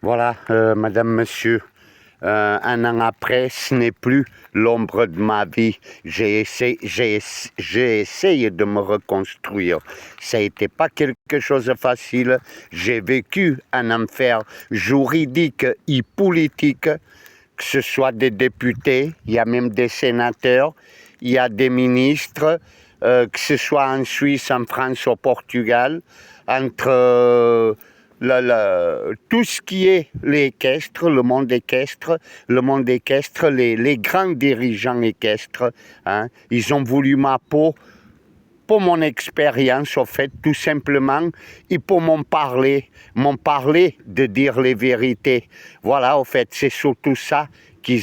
Voilà, madame, monsieur, un an après, ce n'est plus l'ombre de ma vie. J'ai essayé de me reconstruire. Ça n'était pas quelque chose de facile. J'ai vécu un enfer juridique et politique, que ce soit des députés, il y a même des sénateurs, il y a des ministres, que ce soit en Suisse, en France, au Portugal, entre tout ce qui est l'équestre, le monde équestre, les grands dirigeants équestres, hein, ils ont voulu ma peau pour mon expérience, au fait, tout simplement, et pour m'en parler de dire les vérités. Voilà, au fait, c'est surtout ça qu'ils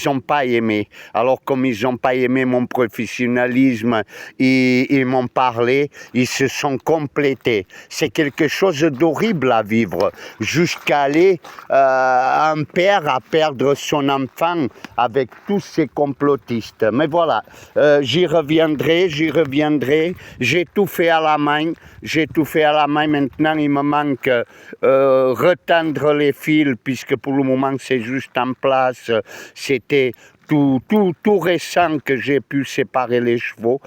n'ont pas aimé. Alors, comme ils n'ont pas aimé mon professionnalisme, ils m'ont parlé, ils se sont complétés. C'est quelque chose d'horrible à vivre, jusqu'à aller un père à perdre son enfant avec tous ces complotistes. Mais voilà, j'y reviendrai. J'ai tout fait à la main. Maintenant, il me manque retendre les fils, puisque pour le moment, c'est juste en place. C'était tout récent que j'ai pu séparer les chevaux.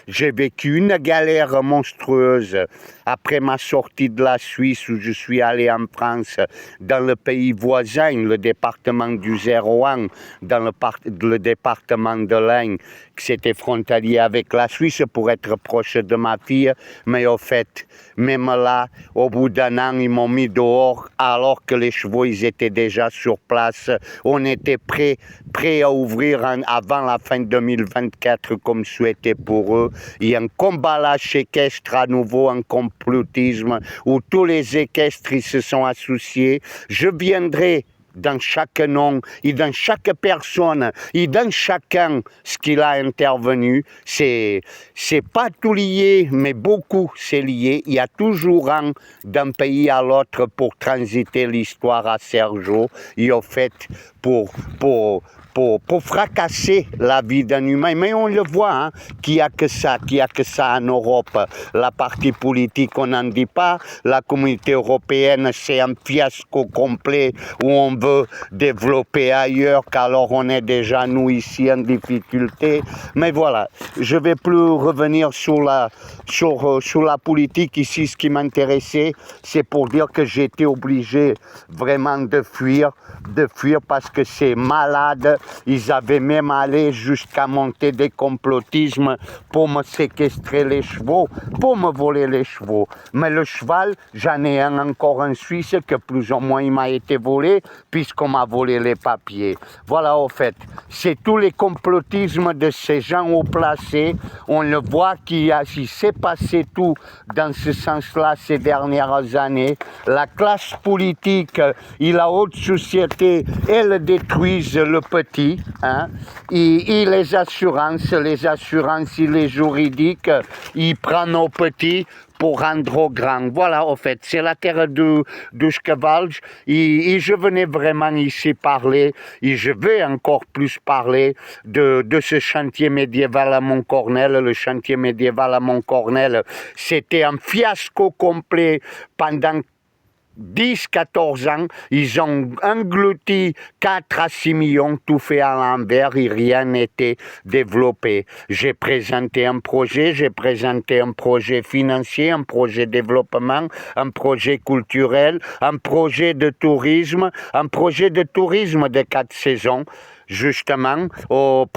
J'ai vécu une galère monstrueuse après ma sortie de la Suisse, où je suis allé en France, dans le pays voisin, le département du 01, dans le département de l'Ain, que c'était frontalier avec la Suisse pour être proche de ma fille. Mais au fait, même là, au bout d'un an, ils m'ont mis dehors alors que les chevaux, ils étaient déjà sur place. On était prêts à ouvrir avant la fin 2024 comme souhaité pour eux. Il y a un combat lâche équestre à nouveau, un complotisme où tous les équestres ils se sont associés. Je viendrai dans chaque nom et dans chaque personne et dans chacun ce qu'il a intervenu. C'est pas tout lié, mais beaucoup c'est lié. Il y a toujours un d'un pays à l'autre pour transiter l'histoire à Sergio et au fait pour fracasser la vie d'un humain. Mais on le voit, hein, qu'il n'y a que ça en Europe. La partie politique, on n'en dit pas. La communauté européenne, c'est un fiasco complet où on veut développer ailleurs, qu'alors on est déjà, nous, ici, en difficulté. Mais voilà, je ne vais plus revenir sur la politique. Ici, ce qui m'intéressait, c'est pour dire que j'étais obligé vraiment de fuir parce que c'est malade. Ils avaient même allé jusqu'à monter des complotismes pour me séquestrer les chevaux, pour me voler les chevaux. Mais le cheval, j'en ai un encore en Suisse que plus ou moins il m'a été volé puisqu'on m'a volé les papiers. Voilà, au fait, c'est tous les complotismes de ces gens haut placés. On le voit qu'il s'est passé tout dans ce sens-là ces dernières années. La classe politique et la haute société, elles détruisent le petit, hein, et les assurances et les juridiques, ils prennent au petit pour rendre au grand. Voilà, au fait, c'est la terre du cheval. Et je venais vraiment ici parler, et je vais encore plus parler de ce chantier médiéval à Montcornel. Le chantier médiéval à Montcornel, c'était un fiasco complet pendant 10-14 ans, ils ont englouti 4 à 6 millions, tout fait à l'envers et rien n'était développé. J'ai présenté un projet financier, un projet de développement, un projet culturel, un projet de tourisme de 4 saisons. Justement, au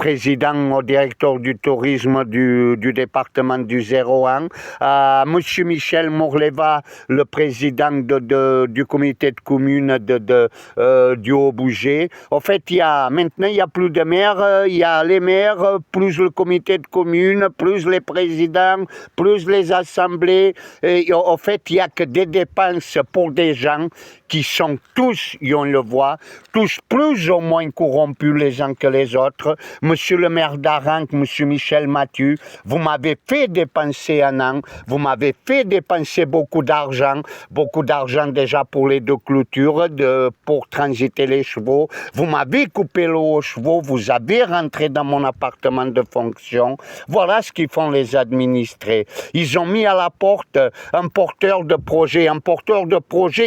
directeur du tourisme du département du 01, à M. Michel Mourleva, le président du comité de commune du Haut-Bouger. En fait, maintenant, il n'y a plus de maires, il y a les maires, plus le comité de commune, plus les présidents, plus les assemblées. Et, en fait, il n'y a que des dépenses pour des gens qui sont tous, et on le voit, tous plus ou moins corrompus les uns que les autres. Monsieur le maire d'Arenc, monsieur Michel Mathieu, vous m'avez fait dépenser un an, vous m'avez fait dépenser beaucoup d'argent déjà pour les 2 clôtures, pour transiter les chevaux. Vous m'avez coupé l'eau aux chevaux, vous avez rentré dans mon appartement de fonction. Voilà ce qu'ils font les administrés. Ils ont mis à la porte un porteur de projet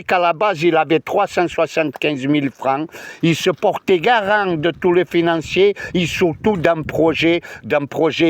qu'à la base il avait 375 000 francs. Il se portait garant de tous les financiers et surtout d'un projet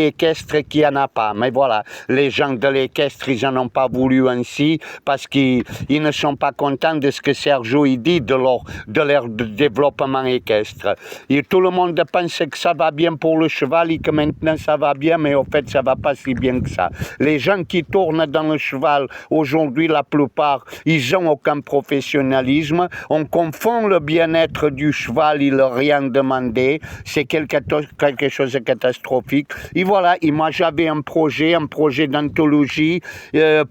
équestre qui n'en a pas. Mais voilà, les gens de l'équestre, ils n'en ont pas voulu ainsi parce qu'ils ne sont pas contents de ce que Sergio il dit de leur développement équestre. Et tout le monde pense que ça va bien pour le cheval et que maintenant ça va bien, mais au fait ça va pas si bien que ça. Les gens qui tournent dans le cheval aujourd'hui, la plupart, ils n'ont aucun professionnalisme. On confond le bien-être du cheval, il n'a rien demandé. C'est quelque chose de catastrophique. Et voilà, et moi j'avais un projet d'anthologie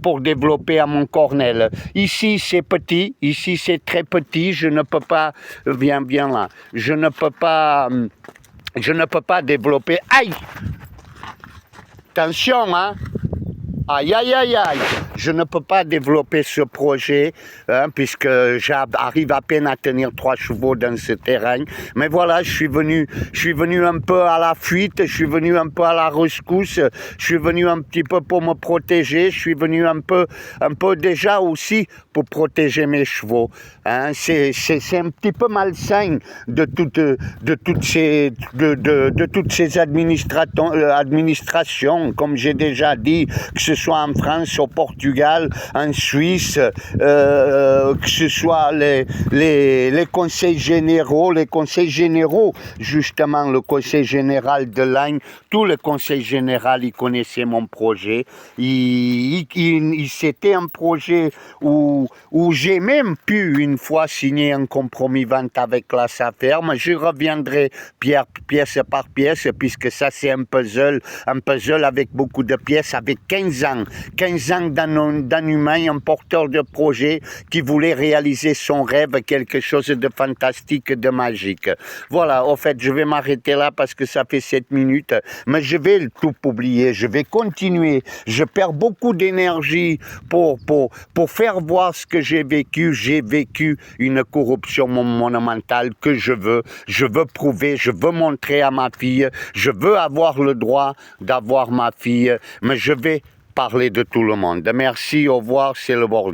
pour développer à Montcornel. Ici c'est petit, ici c'est très petit, je ne peux pas, viens là, je ne peux pas développer. Aïe! Attention, hein! Aïe, aïe, aïe, aïe. Je ne peux pas développer ce projet puisque j'arrive à peine à tenir 3 chevaux dans ce terrain. Mais voilà, je suis venu un peu à la fuite, je suis venu un peu à la rescousse, je suis venu un petit peu pour me protéger, je suis venu un peu déjà aussi pour protéger mes chevaux. Hein. C'est un petit peu malsain de toutes ces administrations, comme j'ai déjà dit, que ce soit en France, au Portugal, en Suisse, que ce soit les conseils généraux, justement le conseil général de Lagne, tout le conseil général, il connaissait mon projet. C'était un projet où j'ai même pu une fois signer un compromis vente avec la Saferme. Je reviendrai pièce par pièce, puisque ça c'est un puzzle avec beaucoup de pièces, avec 15 ans d'un humain, un porteur de projet qui voulait réaliser son rêve, quelque chose de fantastique, de magique. Voilà, au fait, je vais m'arrêter là parce que ça fait 7 minutes, mais je vais tout publier, je vais continuer. Je perds beaucoup d'énergie pour faire voir ce que j'ai vécu. J'ai vécu une corruption monumentale que je veux prouver, je veux montrer à ma fille, je veux avoir le droit d'avoir ma fille, mais je vais parler de tout le monde. Merci, au revoir, c'est le bordel.